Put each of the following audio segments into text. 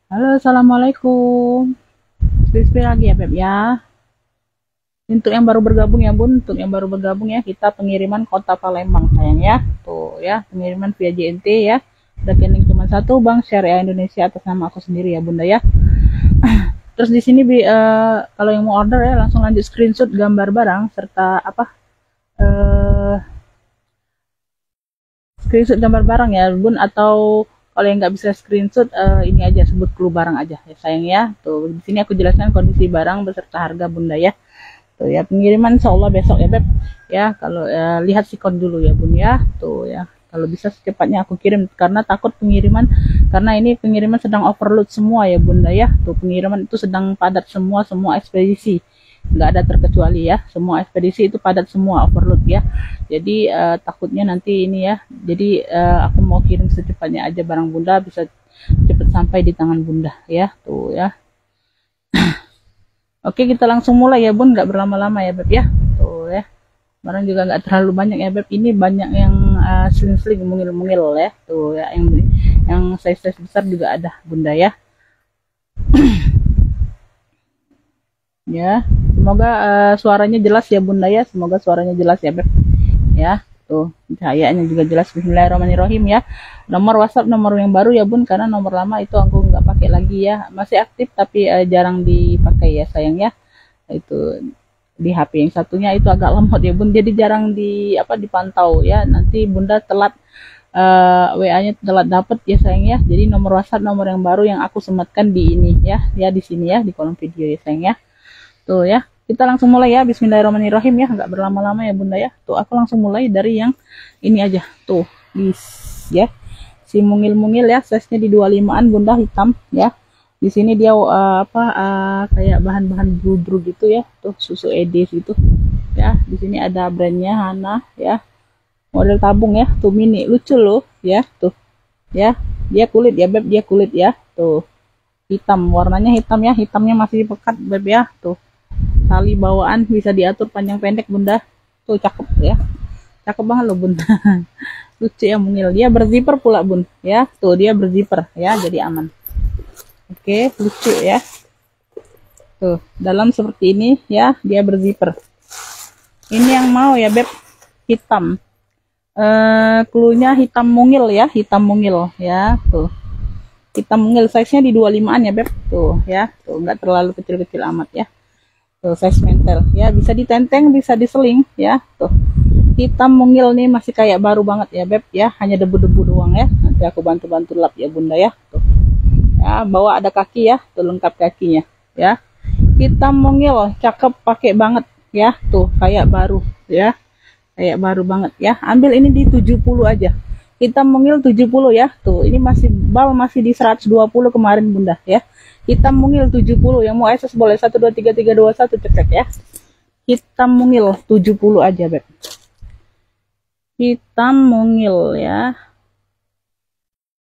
Halo, assalamualaikum. Spesial lagi ya, Beb ya. Untuk yang baru bergabung ya, Bun. Untuk yang baru bergabung ya, kita pengiriman Kota Palembang, sayang ya. Tuh ya, pengiriman via JNT ya. Rekening cuma satu, Bank Syariah Indonesia atas nama aku sendiri ya, Bunda ya. Terus di sini kalau yang mau order ya, langsung lanjut screenshot gambar barang serta apa? eh Screenshot gambar barang ya, Bun, atau kalau yang nggak bisa screenshot ini aja sebut clue barang aja ya, sayang ya. Tuh di sini aku jelaskan kondisi barang beserta harga, Bunda ya. Tuh ya, pengiriman insya Allah besok ya Beb ya. Kalau lihat sikon dulu ya Bun ya. Tuh ya, kalau bisa secepatnya aku kirim karena takut pengiriman, karena ini pengiriman sedang overload semua ya Bunda ya. Tuh pengiriman itu sedang padat semua ekspedisi, nggak ada terkecuali ya, semua ekspedisi itu padat semua, overload ya. Jadi takutnya nanti ini ya, jadi aku mau kirim secepatnya aja barang Bunda bisa cepat sampai di tangan Bunda ya. Tuh ya, oke, kita langsung mulai ya Bun, nggak berlama-lama ya Beb ya. Tuh ya, barang juga nggak terlalu banyak ya Beb. Ini banyak yang sling-sling, mungil-mungil ya. Tuh ya, yang size-size besar juga ada Bunda ya. Ya, semoga suaranya jelas ya Bunda ya. Semoga suaranya jelas ya Beb. Ya, tuh cahayanya juga jelas. Bismillahirrahmanirrahim ya. Nomor WhatsApp nomor yang baru ya Bun, karena nomor lama itu aku nggak pakai lagi ya. Masih aktif tapi jarang dipakai ya sayang ya. Itu di HP yang satunya itu agak lemot ya Bun, jadi jarang dipantau ya. Nanti Bunda telat WA-nya telat dapet ya sayang ya. Jadi nomor WhatsApp nomor yang baru yang aku sematkan di ini ya, ya di sini ya di kolom video ya sayang ya. Tuh ya, kita langsung mulai ya. Bismillahirrahmanirrahim ya, nggak berlama-lama ya Bunda ya. Tuh aku langsung mulai dari yang ini aja. Tuh, ya. Si mungil-mungil ya, size-nya di 25-an Bunda, hitam ya. Di sini dia kayak bahan-bahan bludru gitu ya. Tuh susu Edis gitu. Ya, di sini ada brandnya Hana ya. Model tabung ya, tuh mini, lucu loh ya, tuh. Ya, dia kulit ya Beb, dia kulit ya. Tuh. Hitam, warnanya hitam ya, hitamnya masih pekat Beb ya. Tuh. Tali bawaan bisa diatur panjang pendek Bunda. Tuh cakep ya. Cakep banget loh Bunda. Lucu ya mungil. Dia berzipper pula Bun ya. Tuh dia berzipper ya, jadi aman. Oke, lucu ya. Tuh, dalam seperti ini ya, dia berzipper. Ini yang mau ya Beb, hitam. Cluenya hitam mungil ya, hitam mungil ya. Tuh. Hitam mungil, size-nya di 25-an ya Beb. Tuh ya, tuh nggak terlalu kecil-kecil amat ya. Tuh size mentel ya, bisa ditenteng, bisa diseling ya. Tuh. Hitam mungil nih masih kayak baru banget ya Beb ya, hanya debu-debu doang ya. Nanti aku bantu-bantu lap ya Bunda ya. Tuh. Ya, bawa ada kaki ya, tuh lengkap kakinya ya. Hitam mungil, cakep, pakai banget ya. Tuh kayak baru ya, kayak baru banget ya. Ambil ini di 70 aja, hitam mungil 70 ya. Tuh ini masih bal, masih di 120 kemarin Bunda ya. Hitam mungil 70, yang mau SS boleh 123321 cek ya. Hitam mungil 70 aja Beb, hitam mungil ya.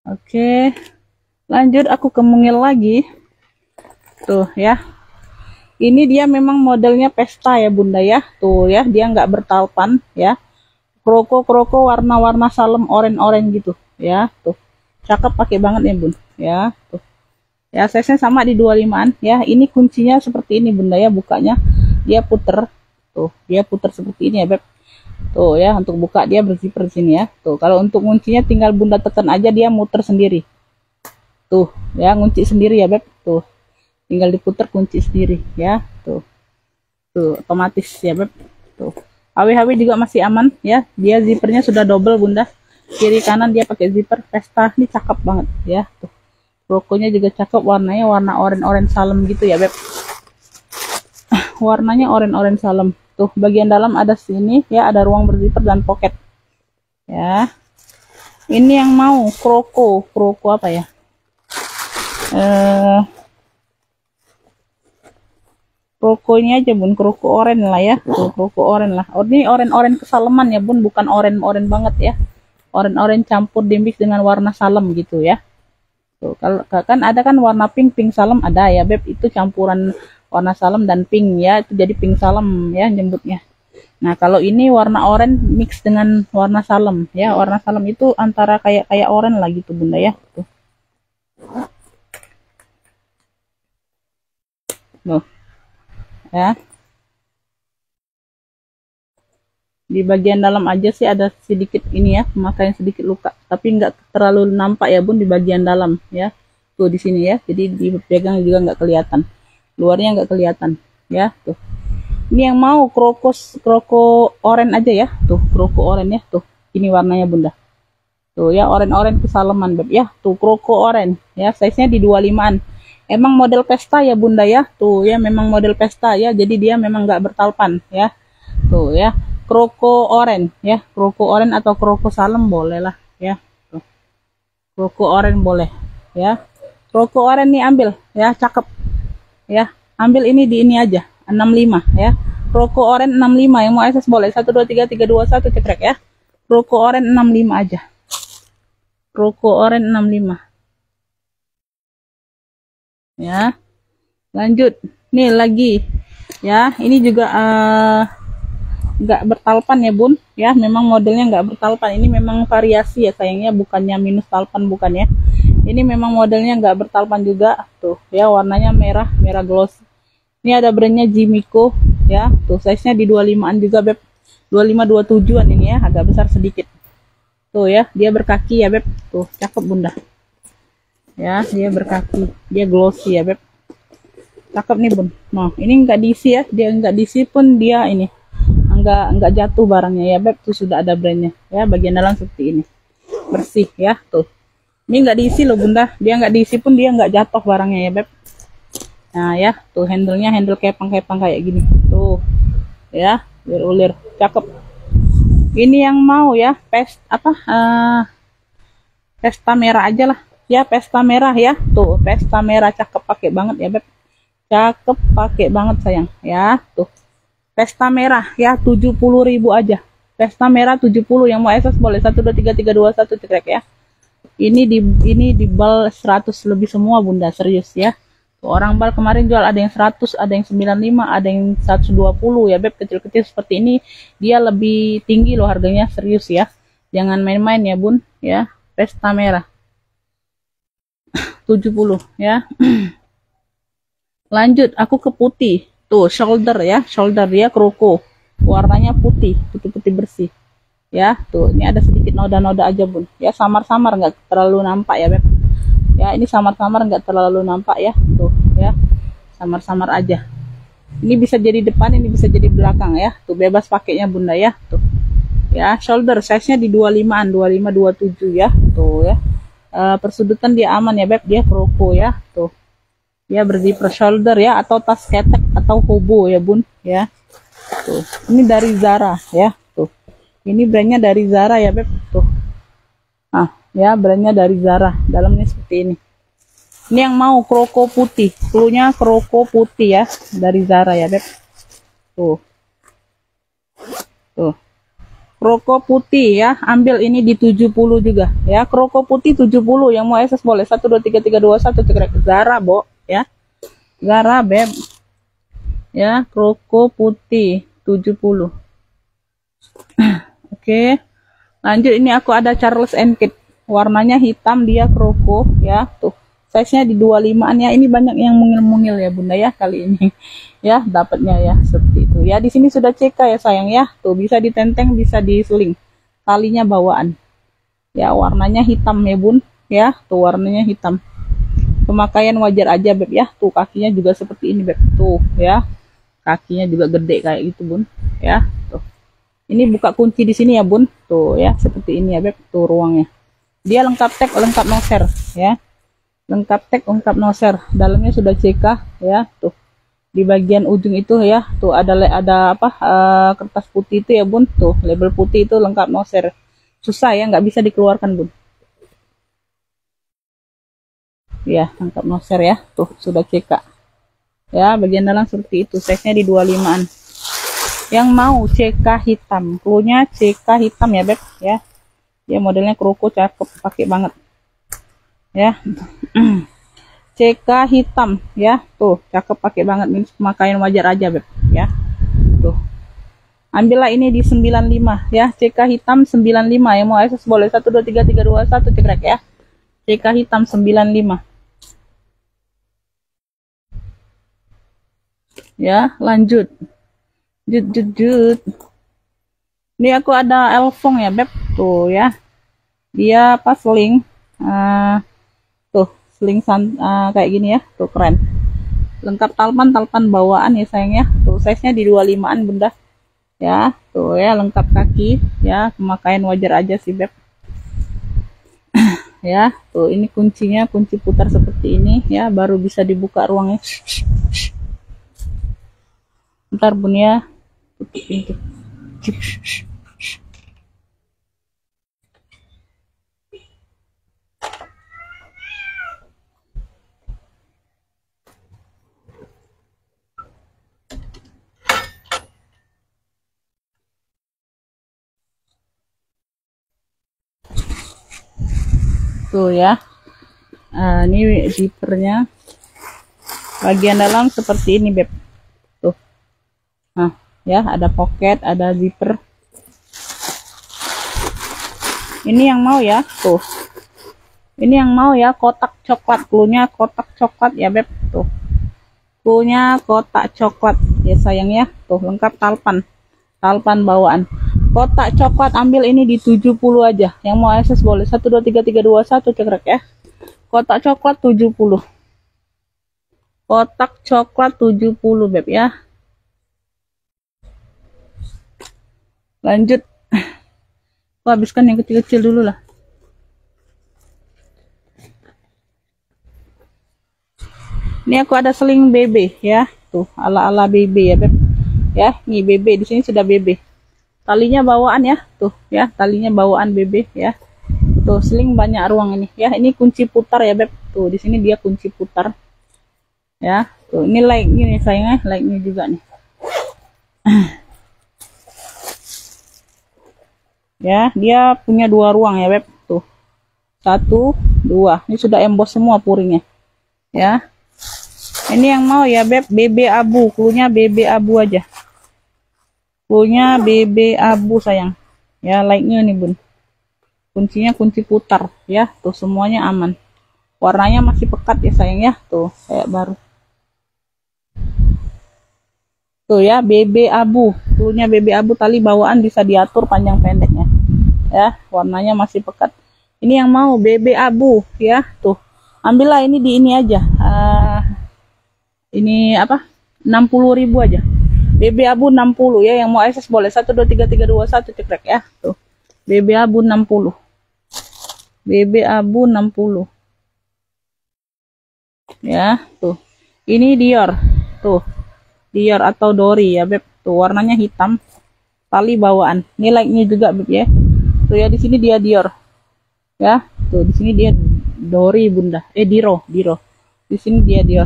Oke, lanjut aku ke mungil lagi. Tuh ya, ini dia memang modelnya pesta ya Bunda ya. Tuh ya, dia nggak bertalpan ya. Kroko warna-warna salem oren-oren gitu ya. Tuh cakep, pakai banget ya Bun ya. Tuh ya, size-nya sama di 25-an ya. Ini kuncinya seperti ini Bunda ya, bukanya dia puter. Tuh dia puter seperti ini ya Beb. Tuh ya, untuk buka dia berzipper di sini ya. Tuh kalau untuk kuncinya tinggal Bunda tekan aja, dia muter sendiri. Tuh ya, ngunci sendiri ya Beb. Tuh tinggal diputer, kunci sendiri ya. Tuh otomatis ya Beb. Tuh HW juga masih aman ya, dia zippernya sudah double Bunda, kiri kanan dia pakai zipper. Pesta ini cakep banget ya. Tuh logonya juga cakep, warnanya warna oren-oren salem gitu ya Beb. Warnanya oren-oren salem. Tuh bagian dalam ada sini ya, ada ruang berzipper dan pocket ya. Ini yang mau kroko apa ya, kroko ini aja Bun, kroko oren lah ya. Tuh kroko oren lah. Oh, ini oren-oren kesaleman ya Bun, bukan oren-oren banget ya. Oren-oren campur dimix dengan warna salem gitu ya. Tuh kalau kan ada kan warna pink salem ada ya Beb, itu campuran warna salem dan pink ya, itu jadi pink salem ya nyebutnya. Nah kalau ini warna oranye mix dengan warna salem ya, warna salem itu antara kayak oranye lah gitu Bunda ya. Tuh Tuh, ya. Di bagian dalam aja sih ada sedikit ini ya, pemakaian sedikit luka, tapi nggak terlalu nampak ya bun di bagian dalam ya. Tuh di sini ya, jadi dipegang juga nggak kelihatan, luarnya nggak kelihatan ya. Tuh, ini yang mau kroko oren aja ya. Tuh kroko oren ya, tuh ini warnanya bunda. Tuh ya, oren-oren kesaleman beb ya. Tuh kroko oren ya, size nya di 25an. Emang model pesta ya bunda ya. Tuh ya, memang model pesta ya, jadi dia memang nggak bertalpan ya. Tuh ya, kroko oren ya, kroko oren atau kroko salem boleh lah ya. Tuh, kroko oren boleh ya. Kroko oren nih ambil ya, cakep ya. Ambil ini di ini aja 65 ya. Kroko oren 65, yang mau SS boleh 1 2 3 3 2 1 cekrek ya. Kroko oren 65 aja. Kroko oren 65 ya. Lanjut nih lagi ya, ini juga nggak bertalpan ya bun ya, memang modelnya nggak bertalpan. Ini memang variasi ya sayangnya, bukannya minus talpan, bukan ya. Ini memang modelnya nggak bertalpan juga. Tuh ya, warnanya merah gloss. Ini ada brandnya Jimiko ya. Tuh size nya di 25an juga beb, 25-27an ini ya, agak besar sedikit. Tuh ya, dia berkaki ya beb. Tuh cakep bunda ya, dia berkaki, dia glossy ya beb, cakep nih bun. Nah ini nggak diisi ya, dia nggak diisi pun dia ini nggak jatuh barangnya ya beb. Tuh sudah ada brandnya ya, bagian dalam seperti ini, bersih ya. Tuh ini nggak diisi loh bunda, dia nggak diisi pun dia nggak jatuh barangnya ya beb. Nah ya, tuh handle-nya handle kepang-kepang kayak gini tuh ya, ulir cakep. Ini yang mau ya pesta merah aja lah ya, pesta merah ya. Tuh pesta merah cakep, pakai banget ya beb, cakep pakai banget sayang ya. Tuh pesta merah ya, 70.000 aja. Pesta merah 70, yang mau SS boleh 1 2 3 3 2 1 cekrek ya. Ini di bal 100 lebih semua bunda, serius ya. Tuh, orang bal kemarin jual ada yang 100, ada yang 95, ada yang 120 ya beb, kecil-kecil seperti ini dia lebih tinggi loh harganya, serius ya. Jangan main-main ya bun ya. Pesta merah 70 ya. Lanjut aku ke putih. Tuh shoulder ya, shoulder dia kroko, warnanya putih bersih ya. Tuh ini ada sedikit noda-noda aja bun ya, samar-samar, nggak terlalu nampak ya beb ya. Ini samar-samar, nggak terlalu nampak ya. Tuh ya, samar-samar aja. Ini bisa jadi depan, ini bisa jadi belakang ya. Tuh bebas pakainya bunda ya. Tuh ya, shoulder size nya di 25an, 25-27 ya. Tuh ya, persudutan dia aman ya beb, dia kroko ya. Tuh ya, berzipper shoulder ya, atau tas ketek atau hobo ya bun ya. Tuh ini dari Zara ya. Tuh ini brandnya dari Zara ya beb. Tuh ya, brandnya dari Zara, dalamnya seperti ini. Ini yang mau kroko putih, cluenya kroko putih ya, dari Zara ya beb. Tuh kroko putih ya, ambil ini di 70 juga ya. Kroko putih 70, yang mau SS boleh 1 2 3 3 2 1 cekrek. Zara bo ya, Zara beb ya, kroko putih 70. Oke, lanjut ini aku ada Charles & Kate, warnanya hitam, dia kroko ya. Tuh size nya di 25an ya. Ini banyak yang mungil-mungil ya bunda ya kali ini ya, dapatnya ya seperti itu ya. Di sini sudah CK ya sayang ya. Tuh bisa ditenteng, bisa disuling, talinya bawaan ya. Warnanya hitam ya bun ya. Tuh warnanya hitam, pemakaian wajar aja beb ya. Tuh kakinya juga seperti ini beb. Tuh ya, kakinya juga gede kayak gitu bun ya. Tuh ini buka kunci di sini ya bun. Tuh ya, seperti ini ya beb. Tuh ruangnya, dia lengkap tag, lengkap noser ya, lengkap tag, lengkap noser. Dalamnya sudah CK ya. Tuh di bagian ujung itu ya, tuh ada kertas putih itu ya bun. Tuh label putih itu lengkap noser, susah ya, nggak bisa dikeluarkan bun ya, lengkap noser ya. Tuh sudah CK ya, bagian dalam seperti itu, size nya di 25an. Yang mau CK hitam, cluenya CK hitam ya beb ya. Dia modelnya kroko, cakep, pakai banget ya. CK hitam ya. Tuh cakep, pakai banget, ini pemakaian wajar aja beb ya. Tuh ambillah ini di 95 ya, CK hitam 95, yang mau SS boleh 1 2 3 3 2 1 cekrek ya. CK hitam 95 Ya, lanjut. Jut. Ini aku ada elfong ya, Beb. Tuh ya. Dia apa sling. Tuh, sling kayak gini ya. Tuh keren. Lengkap talpan bawaan ya sayang ya. Tuh size-nya di 25-an Bunda. Ya, tuh ya lengkap kaki ya, pemakaian wajar aja sih Beb. Ya, tuh ini kuncinya, kunci putar seperti ini ya, baru bisa dibuka ruangnya. Bentar Bun ya. Tutup pintu. Tuh ya. Ini zippernya. Bagian dalam seperti ini Beb. Tuh. Nah, ya ada pocket, ada zipper. Ini yang mau ya, tuh. Ini yang mau ya, kotak coklat, cluenya kotak coklat ya Beb, tuh. Cluenya kotak coklat ya sayang ya, tuh lengkap talpan bawaan. Kotak coklat ambil ini di 70 aja. Yang mau akses boleh 1 2 3 3 2 1 cekrek ya. Kotak coklat 70. Kotak coklat 70 Beb ya. Lanjut. Aku habiskan yang kecil-kecil dulu lah. Ini aku ada seling BB ya. Tuh, ala-ala BB ya, Beb. Ya, ini BB di sini sudah BB. Talinya bawaan ya, tuh ya, talinya bawaan BB ya. Tuh, seling banyak ruang ini ya. Ini kunci putar ya, Beb. Tuh, di sini dia kunci putar. Ya, tuh ini like ini sayangnya, like-nya juga nih. Ya, dia punya 2 ruang ya, Beb. Tuh. 1 2. Ini sudah emboss semua puringnya. Ya. Ini yang mau ya, Beb, BB abu, cluenya BB abu aja. Cluenya BB abu sayang. Ya, like-nya nih, Bun. Kuncinya kunci putar ya. Tuh semuanya aman. Warnanya masih pekat ya sayang ya. Tuh, kayak baru. Tuh ya, BB abu. Cluenya BB abu, tali bawaan bisa diatur panjang pendeknya. Ya, warnanya masih pekat. Ini yang mau BB abu ya. Tuh. Ambillah ini di ini aja. Ini apa? 60.000 aja. BB abu 60 ya, yang mau akses boleh 1 2 3 3 2 1 cekrek ya. Tuh. BB abu 60. BB abu 60. Ya, tuh. Ini Dior. Tuh. Dior atau Dori ya, Beb. Tuh warnanya hitam. Tali bawaan. Ini like-nya juga, Beb ya. Tuh ya, di sini dia Dior. Ya, tuh di sini dia Dori Bunda. Diro. Di sini dia Dior.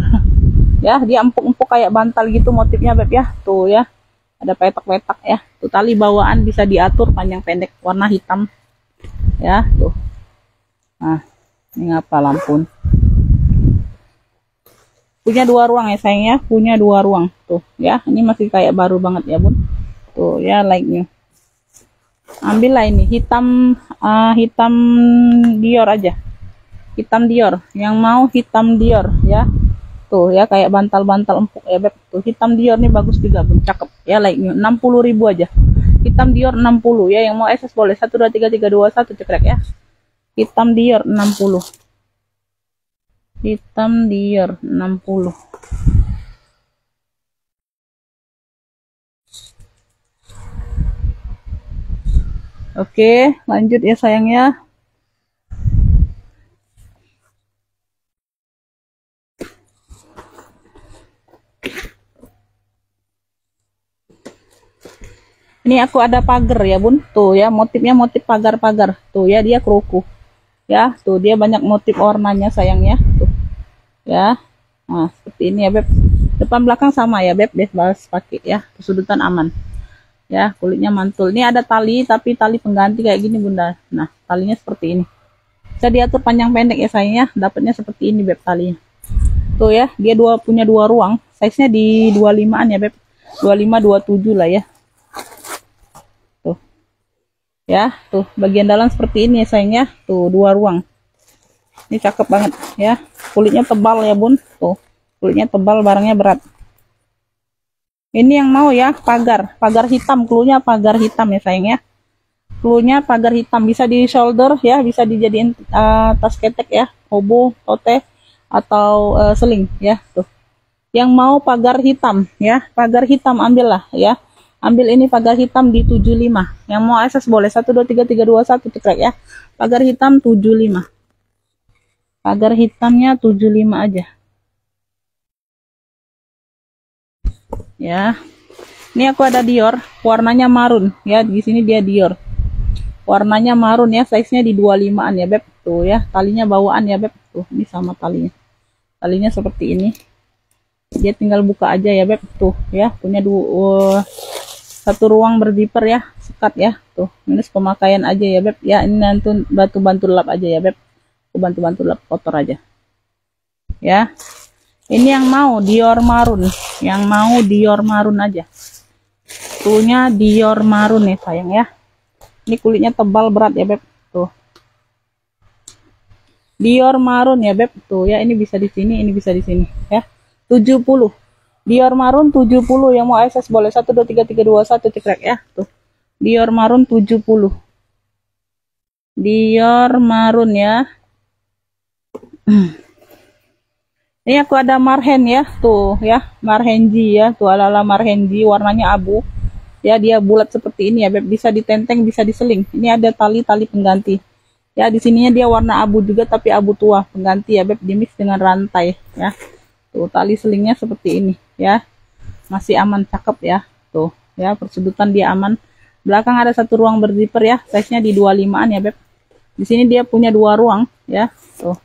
Ya, dia empuk-empuk kayak bantal gitu motifnya Beb ya. Tuh ya. Ada petak-petak ya. Tuh tali bawaan bisa diatur panjang pendek, warna hitam. Ya, tuh. Nah, ini ngapa lampun. Punya 2 ruang ya sayang ya, punya 2 ruang. Tuh ya, ini masih kayak baru banget ya Bun. Tuh ya, like-nya. Ambillah ini hitam hitam Dior aja. Hitam Dior. Yang mau hitam Dior ya. Tuh ya, kayak bantal-bantal empuk ya Beb. Tuh hitam Dior nih bagus juga Bun, cakep. Ya, like-nya 60.000 aja. Hitam Dior 60 ya, yang mau akses boleh 1 2 3 3 2 1 cekrek ya. Hitam Dior 60. Hitam Dior 60. Oke, lanjut ya sayang ya. Ini aku ada pagar ya Bun. Tuh ya, motifnya motif pagar-pagar. Tuh ya, dia keruku. Ya, tuh dia banyak motif warnanya sayang ya. Tuh. Ya. Nah, seperti ini ya Beb. Depan belakang sama ya Beb, bebas pakai ya. Kesudutan aman. Ya, kulitnya mantul. Ini ada tali, tapi tali pengganti kayak gini Bunda. Nah, talinya seperti ini. Bisa diatur panjang pendek ya sayang ya. Dapatnya seperti ini Beb talinya. Tuh ya, dia punya 2 ruang. Size-nya di 25-an ya Beb. 25 27 lah ya. Ya, tuh bagian dalam seperti ini ya sayang ya. Tuh 2 ruang. Ini cakep banget ya. Kulitnya tebal ya Bun. Tuh, kulitnya tebal, barangnya berat. Ini yang mau ya, pagar hitam, cluenya pagar hitam ya sayang ya. Cluenya pagar hitam, bisa di shoulder ya, bisa dijadiin tas ketek ya, hobo, tote, atau seling ya. Tuh. Yang mau pagar hitam ya, pagar hitam ambillah ya. Ambil ini pagar hitam di 75. Yang mau SS boleh 1 2 3 3 2 1 cekrek ya. Pagar hitam 75. Pagar hitamnya 75 aja. Ya. Ini aku ada Dior, warnanya marun ya. Di sini dia Dior. Warnanya marun ya, size-nya di 25-an ya, Beb. Tuh ya, talinya bawaan ya, Beb. Tuh, ini sama talinya. Talinya seperti ini. Dia tinggal buka aja ya, Beb. Tuh ya, punya satu ruang berzipper ya, sekat ya. Tuh, minus pemakaian aja ya, Beb. Ya, ini nanti bantu lap aja ya, Beb. Aku bantu lap kotor aja. Ya. Ini yang mau Dior marun, yang mau Dior marun aja. Tuhnya Dior marun nih sayang ya. Ini kulitnya tebal berat ya, Beb. Tuh. Dior marun ya, Beb. Tuh ya, ini bisa di sini, ini bisa di sini ya. 70. Dior marun 70, yang mau SS boleh 1 2 3 3 2 1 cekrek ya. Tuh. Dior marun 70. Dior marun ya. Ini aku ada marhen ya, tuh ya, marhenji ya, tuh ala-ala marhenji, warnanya abu. Ya, dia bulat seperti ini ya, Beb, bisa ditenteng, bisa diseling. Ini ada tali-tali pengganti. Ya, di sininya dia warna abu juga tapi abu tua, pengganti ya, Beb, dimix dengan rantai ya. Tuh, tali selingnya seperti ini ya. Masih aman, cakep ya. Tuh, ya, persudutan dia aman. Belakang ada satu ruang berzipper ya, size-nya di 25-an ya, Beb. Di sini dia punya 2 ruang ya, tuh.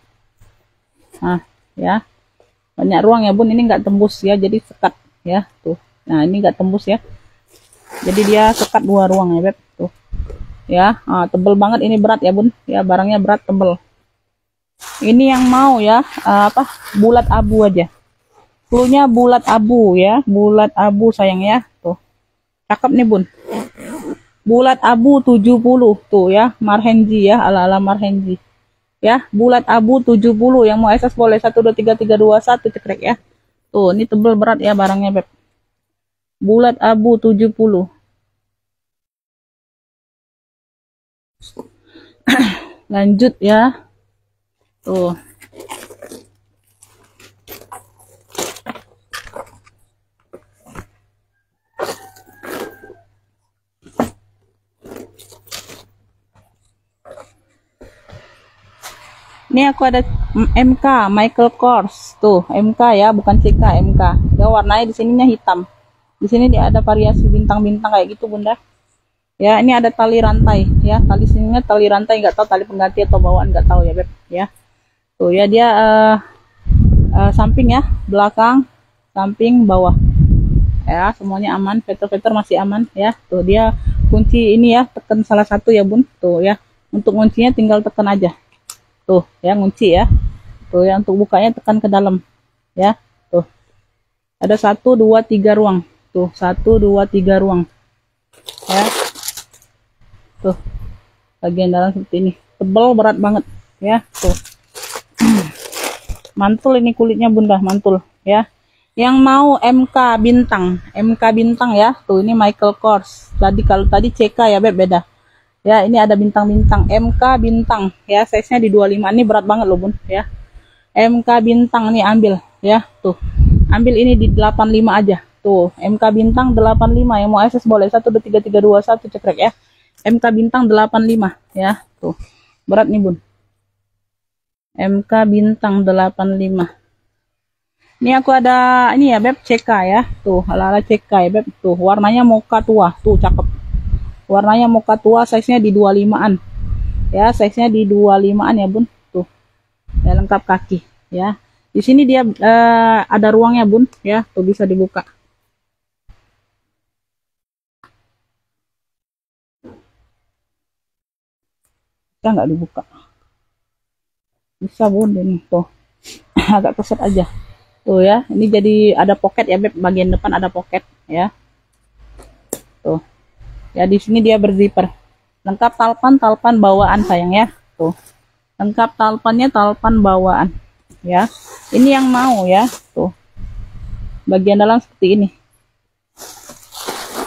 Nah, ya. Banyak ruang ya, Bun, ini enggak tembus ya, jadi sekat ya, tuh. Nah, ini enggak tembus ya. Jadi dia sekat 2 ruang ya, Beb. Tuh. Ya, tebel banget, ini berat ya, Bun. Ya, barangnya berat, tebel. Ini yang mau ya, bulat abu aja. Cluenya bulat abu ya, bulat abu sayang ya. Tuh. Cakep nih, Bun. Bulat abu 70 tuh ya, marhenji ya, ala-ala marhenji. Ya, bulat abu 70, yang mau SS boleh 1 2 3 3 2 1 cekrek ya. Tuh, ini tebel berat ya barangnya, Beb. Bulat abu 70. Lanjut ya. Tuh. Ini aku ada MK Michael Kors. Tuh, MK ya, bukan CK, MK. Ya, warnanya di sininya hitam. Di sini dia ada variasi bintang-bintang kayak gitu, Bunda. Ya, ini ada tali rantai ya. Tali sininya tali rantai, nggak tahu tali pengganti atau bawaan, nggak tahu ya, Beb, ya. Tuh ya, dia samping ya, belakang, samping, bawah. Ya, semuanya aman, veter-veter masih aman ya. Tuh, dia kunci ini ya, tekan salah satu ya, Bun. Tuh ya. Untuk kuncinya tinggal tekan aja. Tuh ya, ngunci ya. Tuh ya, untuk bukanya tekan ke dalam ya. Tuh, ada 1 2 3 ruang. Tuh, 1 2 3 ruang ya. Tuh, bagian dalam seperti ini, tebal berat banget ya. Tuh. Mantul ini kulitnya, Bunda, mantul ya. Yang mau MK bintang ya. Tuh, ini Michael Kors. Tadi kalau tadi CK ya, Beb, beda. Ya, ini ada bintang-bintang, MK bintang ya, size-nya di 25. Ini berat banget loh, Bun ya. MK bintang nih, ambil ya. Tuh. Ambil ini di 85 aja. Tuh, MK bintang 85, yang mau SS boleh 1 2 3 3 2 1 cekrek ya. MK bintang 85 ya. Tuh. Berat nih, Bun. MK bintang 85. Ini aku ada ini ya, Beb, CK ya. Tuh, ala-ala CK ya, Beb. Tuh, warnanya mocha tua. Tuh, cakep. Warnanya mocha tua, size-nya di 25-an. Ya, size-nya di 25-an ya, Bun. Tuh. Ya, lengkap kaki ya. Di sini dia ada ruangnya, Bun ya. Tuh, bisa dibuka. Bisa nggak dibuka? Bisa, Bun, ini tuh. Agak keset aja. Tuh ya, ini jadi ada pocket ya, Beb. Bagian depan ada pocket ya. Tuh. Ya, di sini dia berzipper. Lengkap talpan bawaan sayang ya. Tuh. Lengkap talpan bawaan ya. Ini yang mau ya. Tuh. Bagian dalam seperti ini.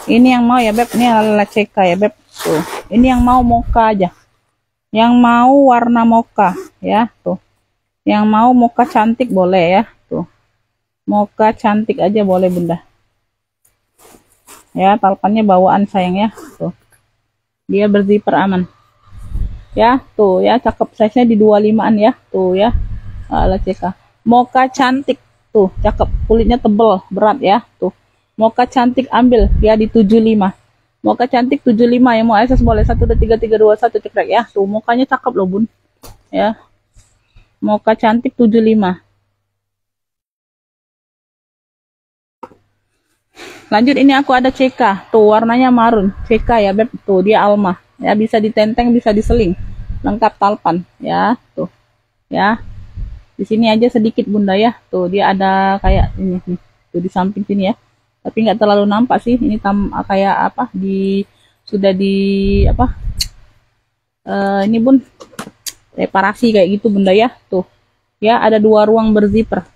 Ini yang mau ya beb, ini ala CK ya beb. Tuh, ini yang mau mocha aja. Yang mau warna mocha ya, tuh. Yang mau mocha cantik boleh ya, tuh. Mocha cantik aja boleh bunda. Ya, talpannya bawaan sayang ya, tuh. Dia berzipper aman. Ya, tuh ya, cakep, size-nya di 25-an ya, tuh ya. Ala CK. Mocha cantik, tuh, cakep, kulitnya tebel, berat ya, tuh. Mocha cantik ambil ya di 75. Mocha cantik 75 yang mau SS boleh 12331 cekrek ya. Tuh mukanya cakep loh bun. Ya. Mocha cantik 75. Lanjut ini aku ada CK. Tuh warnanya marun. CK ya beb. Tuh dia Alma. Ya bisa ditenteng, bisa diseling. Lengkap talpan ya. Tuh. Ya. Di sini aja sedikit bunda ya. Tuh dia ada kayak ini nih. Tuh di samping sini ya. Tapi nggak terlalu nampak sih. Ini kayak apa di sudah di apa? Ini bun reparasi kayak gitu bunda ya. Tuh. Ya, ada 2 ruang berzipper.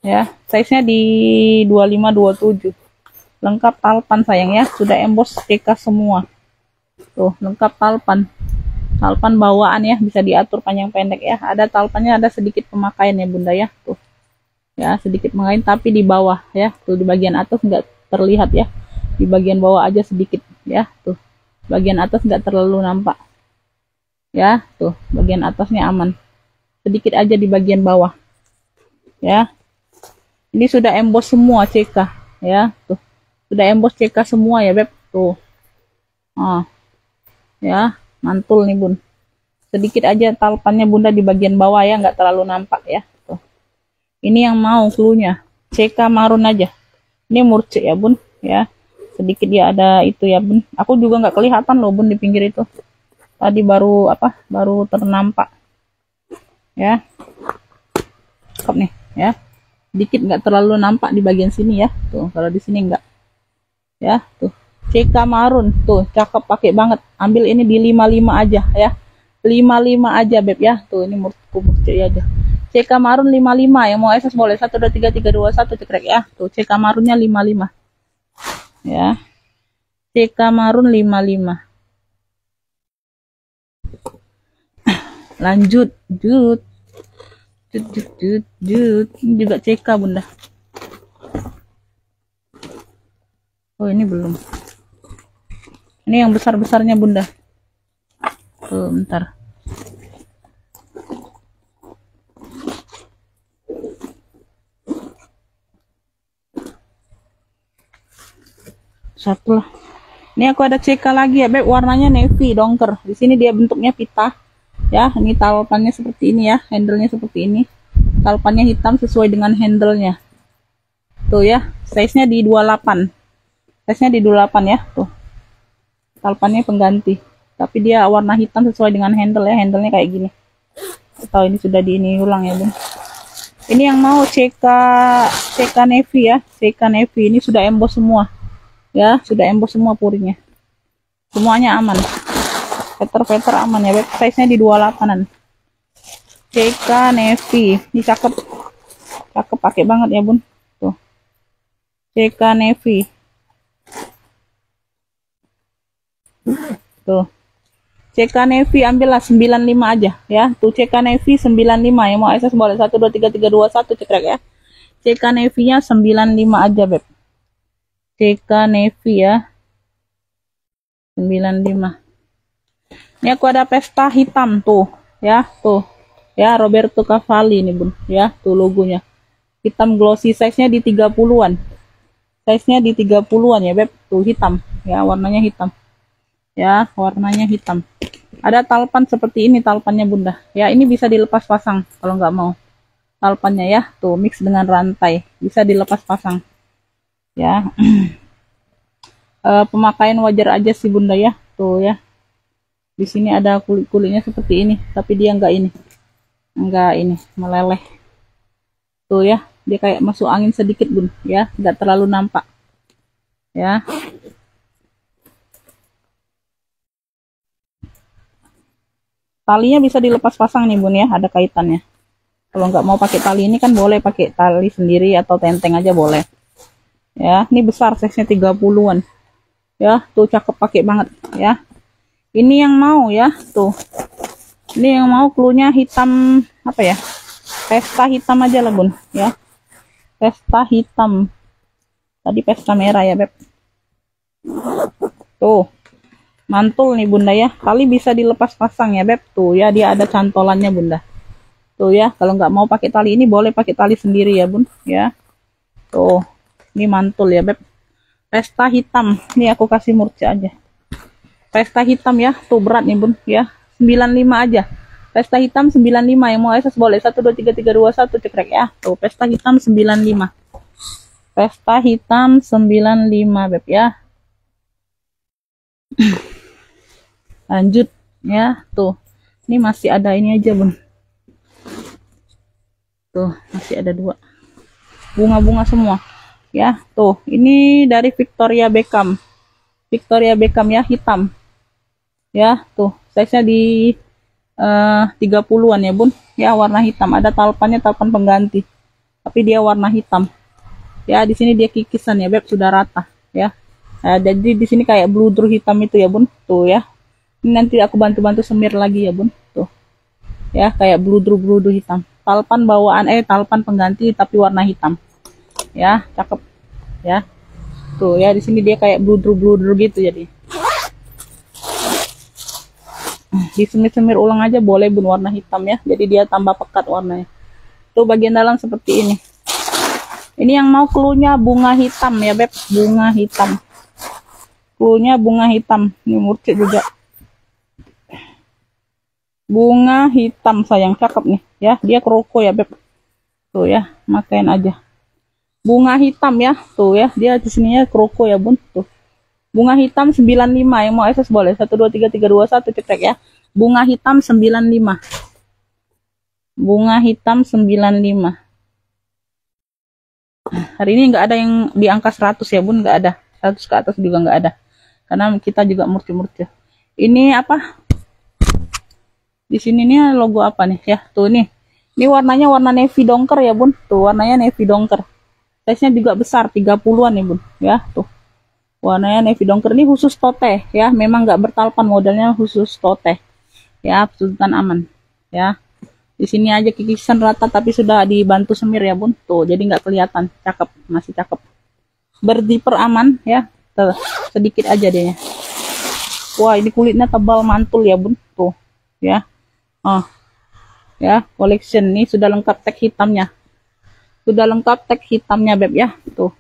Ya, size-nya di 25-27. Lengkap talpan sayang ya. Sudah emboss CK semua. Tuh, lengkap talpan. Talpan bawaan ya, bisa diatur panjang pendek ya. Ada talpannya, ada sedikit pemakaian ya bunda ya. Tuh. Ya, sedikit mengain tapi di bawah ya. Tuh di bagian atas nggak terlihat ya. Di bagian bawah aja sedikit ya. Tuh. Bagian atas nggak terlalu nampak. Ya, tuh, bagian atasnya aman. Sedikit aja di bagian bawah. Ya. Ini sudah emboss semua CK ya. Tuh. Sudah emboss CK semua ya, beb. Tuh. Ah. Ya, mantul nih, Bun. Sedikit aja talpannya bunda di bagian bawah ya, nggak terlalu nampak ya. Tuh. Ini yang mau cluenya. CK marun aja. Ini murce ya, Bun, ya. Sedikit dia ada itu ya, Bun. Aku juga nggak kelihatan loh, Bun, di pinggir itu. Tadi baru apa? Baru ternampak. Ya. Cakep nih, ya. Sedikit nggak terlalu nampak di bagian sini ya. Tuh, kalau di sini nggak. Ya, tuh. CK marun, tuh, cakep, pakai banget. Ambil ini di 55 aja ya. 55 aja, Beb ya. Tuh, ini murce aja. CK marun 55, yang mau SS boleh 12331 cekrek ya. Tuh CK marunnya 55. Ya. CK marun 55. Lanjut, jut. Ini juga CK bunda. Oh, ini belum. Ini yang besar-besarnya bunda. Tuh, bentar. Satu lah. Ini aku ada CK lagi ya, Beb. Warnanya navy dongker. Di sini dia bentuknya pita. Ya, ini talpannya seperti ini ya, handle-nya seperti ini. Talpannya hitam sesuai dengan handle-nya. Tuh ya, size-nya di 28. Size-nya di 28 ya, tuh. Talpannya pengganti. Tapi dia warna hitam sesuai dengan handle ya, handle-nya kayak gini. Atau ini sudah di ini ulang ya, Bun. Ini yang mau CK navy ya, CK navy. Ini sudah emboss semua. Ya, sudah emboss semua purinya. Semuanya aman. Veter aman ya, Beb. Size-nya di 28-an. CK navy. Ini cakep. Cakep, pakai banget ya, Bun. Tuh. CK navy. Tuh. CK navy ambillah 95 aja ya. Tuh CK navy 95, yang mau SS boleh 12331 cekrek ya. CK navy-nya 95 aja, Beb. CK navy ya. 95. Ini aku ada pesta hitam tuh, ya, tuh. Ya, Roberto Cavalli ini, Bun. Ya, tuh logonya. Hitam glossy, size-nya di 30-an. Size-nya di 30-an ya, Beb. Tuh hitam, ya, warnanya hitam. Ya, warnanya hitam. Ada talpan seperti ini, talpannya bunda. Ya, ini bisa dilepas pasang kalau nggak mau. Talpannya ya, tuh mix dengan rantai. Bisa dilepas pasang. Ya. Pemakaian wajar aja sih bunda ya. Tuh ya. Di sini ada kulit-kulitnya seperti ini, tapi dia nggak ini. Enggak ini, meleleh. Tuh ya, dia kayak masuk angin sedikit, Bun, ya, nggak terlalu nampak. Ya. Talinya bisa dilepas pasang nih, Bun ya, ada kaitannya. Kalau nggak mau pakai tali ini kan boleh pakai tali sendiri atau tenteng aja boleh. Ya, ini besar, size-nya 30-an. Ya, tuh cakep pakai banget ya. Ini yang mau ya, tuh. Ini yang mau cluenya hitam apa ya? Pesta hitam aja lah, Bun, ya. Pesta hitam. Tadi pesta merah ya, Beb. Tuh. Mantul nih, Bunda ya. Kali bisa dilepas pasang ya, Beb. Tuh ya, dia ada cantolannya, Bunda. Tuh ya, kalau nggak mau pakai tali ini boleh pakai tali sendiri ya, Bun, ya. Tuh. Ini mantul ya, Beb. Pesta hitam. Ini aku kasih murca aja. Pesta hitam ya, tuh berat nih, Bun, ya. 95 aja. Pesta hitam 95, yang mau SS boleh 1 2 3 3 2 1 cekrek ya. Tuh, pesta hitam 95. Pesta hitam 95, Beb ya. Lanjut ya, tuh. Ini masih ada ini aja, Bun. Tuh, masih ada 2. Bunga-bunga semua. Ya, tuh. Ini dari Victoria Beckham. Victoria Beckham ya, hitam. Ya, tuh. Size-nya di 30-an ya, Bun. Ya, warna hitam. Ada talpannya, talpan pengganti. Tapi dia warna hitam. Ya, di sini dia kikisan ya, Beb, sudah rata ya. Jadi di sini kayak bludur hitam itu ya, Bun. Tuh ya. Ini nanti aku bantu-bantu semir lagi ya, Bun. Tuh. Ya, kayak bludur-bludur hitam. Talpan bawaan talpan pengganti tapi warna hitam. Ya, cakep. Ya. Tuh ya, di sini dia kayak bludur-bludur gitu jadi. Disemir-semir ulang aja boleh, Bun, warna hitam ya. Jadi dia tambah pekat warnanya. Tuh bagian dalam seperti ini. Ini yang mau cluenya bunga hitam ya, Beb. Bunga hitam. Cluenya bunga hitam. Ini murcik juga. Bunga hitam sayang, cakep nih ya. Dia kroko ya, Beb. Tuh ya, makain aja. Bunga hitam ya. Tuh ya, dia di sininya kroko ya, Bun. Tuh. Bunga hitam 95, yang mau SS boleh 1 2 3 3 2 1 cekrek ya. Bunga hitam 95. Bunga hitam 95. Hari ini nggak ada yang di angka 100 ya, Bun, nggak ada. 100 ke atas juga nggak ada. Karena kita juga murci-murci. Ini apa? Di sini nih logo apa nih ya? Tuh nih. Ini warnanya warna navy dongker ya, Bun. Tuh warnanya navy dongker. Size-nya juga besar 30-an nih, Bun. Ya, tuh. Warnanya navy dongker, ini khusus tote ya. Memang nggak bertalpan, modelnya khusus tote. Ya, sultan aman. Ya. Di sini aja kikisan rata tapi sudah dibantu semir ya, Bun. Tuh, jadi nggak kelihatan. Cakep, masih cakep. Berdiper aman ya. Tuh, sedikit aja deh. Wah, ini kulitnya tebal mantul ya, Bun. Tuh, ya. Ya, collection ini sudah lengkap tag hitamnya. Sudah lengkap tag hitamnya, Beb ya. Tuh.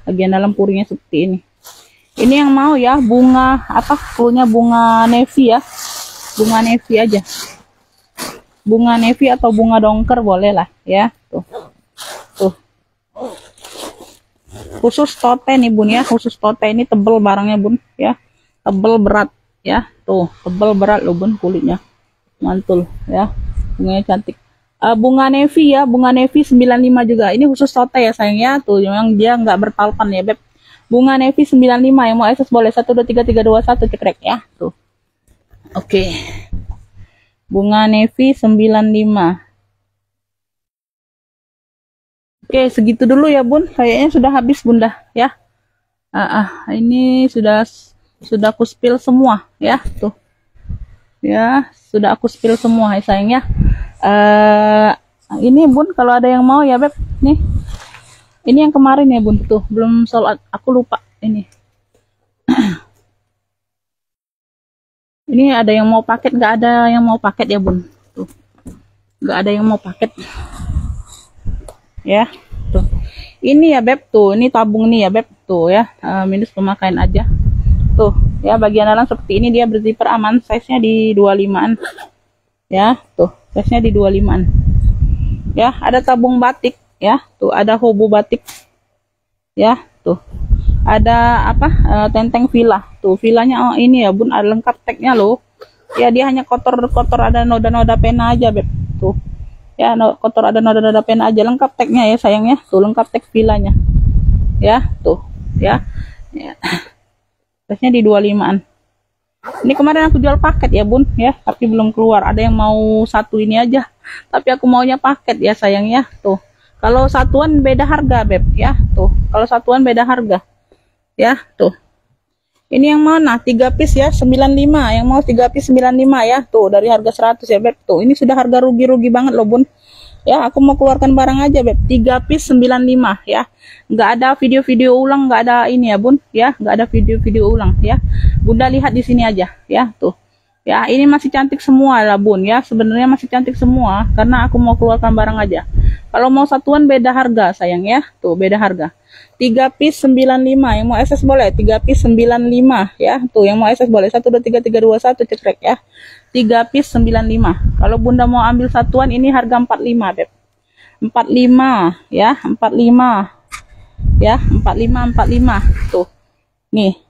Bagian dalam puringnya seperti ini. Ini yang mau ya, bunga apa? Cluenya bunga navy ya. Bunga navy aja. Bunga navy atau bunga dongker boleh lah ya. Tuh. Tuh. Khusus tote nih, Bun ya. Khusus tote ini tebel barangnya, Bun ya. Tebel berat ya. Tuh, tebel berat loh, Bun, kulitnya. Mantul ya. Bunganya cantik. Bunga navy ya, bunga navy 95 juga. Ini khusus tote ya, sayang ya. Tuh, yang dia nggak bertalpan ya, Beb. Bunga navy 95, yang mau SS boleh 1 2 3 3 2 1 cekrek ya. Tuh. Oke. Bunga navy 95. Oke, segitu dulu ya, Bun. Kayaknya sudah habis, Bunda ya. Ini sudah aku spill semua ya, tuh. Ya, sudah aku spill semua ya, sayang ya. Ini, Bun, kalau ada yang mau ya, Beb. Nih. Ini yang kemarin ya, Bun. Tuh, belum sold, aku lupa ini. Ini ada yang mau paket, nggak ada yang mau paket ya, Bun. Tuh. Nggak ada yang mau paket. Ya, tuh. Ini ya, Beb, tuh. Ini tabung nih ya, Beb, tuh ya. Minus pemakaian aja. Tuh, ya, bagian dalam seperti ini, dia berzipper aman, size-nya di 25-an. Ya, tuh, size-nya di 25-an. Ya, ada tabung batik ya. Tuh, ada hobo batik. Ya, tuh. Ada apa? Tenteng villa. Tuh, villanya ini ya, Bun, ada lengkap tagnya loh. Ya, dia hanya kotor-kotor, ada noda-noda pena aja, Beb. Tuh. Ya, kotor, ada noda-noda pena aja, lengkap tagnya ya, sayangnya. Tuh, lengkap tag villanya. Ya, tuh, ya. Ya. Size-nya di 25-an. Ini kemarin aku jual paket ya, Bun ya, tapi belum keluar. Ada yang mau satu ini aja, tapi aku maunya paket ya, sayang ya. Tuh, kalau satuan beda harga, Beb ya. Tuh, kalau satuan beda harga ya. Tuh, Ini yang mana? 3 piece ya, 95. Yang mau 3 piece 95 ya. Tuh, dari harga 100 ya, Beb. Tuh, ini sudah harga rugi-rugi banget loh, Bun. Ya, aku mau keluarkan barang aja, Beb. 3 piece 95 ya. Nggak ada video-video ulang, nggak ada ini ya, Bun. Ya, nggak ada video-video ulang ya. Bunda lihat di sini aja ya, tuh. Ya, ini masih cantik semua lah, Bun ya. Sebenarnya masih cantik semua karena aku mau keluarkan barang aja. Kalau mau satuan beda harga, sayang ya. Tuh, beda harga. 3 piece 95, yang mau SS boleh 3 piece 95 ya. Tuh, yang mau SS boleh 1 2 3 3 2 1 cekrek ya. 3 piece 95. Kalau Bunda mau ambil satuan ini harga 45, Beb. 45 ya, 45. Ya, 45. Tuh. Nih.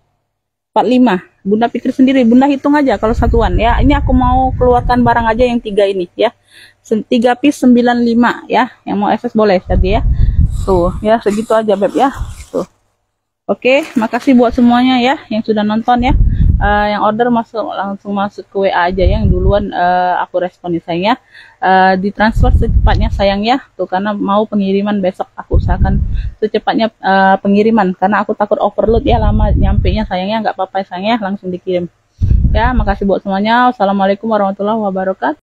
45. Bunda pikir sendiri, Bunda hitung aja kalau satuan ya. Ini aku mau keluarkan barang aja yang 3 ini ya. 3 piece 95 ya. Yang mau SS boleh tadi ya. Tuh ya, segitu aja, Beb ya. Tuh. Oke, makasih buat semuanya ya yang sudah nonton ya. Yang order langsung masuk ke WA aja yang duluan, aku responin sayang ya. Ditransfer secepatnya sayang ya. Tuh, karena mau pengiriman besok, aku usahakan secepatnya pengiriman karena aku takut overload ya, lama nyampe nya sayangnya. Nggak apa-apa sayangnya, langsung dikirim. Ya, makasih buat semuanya. Wassalamualaikum warahmatullahi wabarakatuh.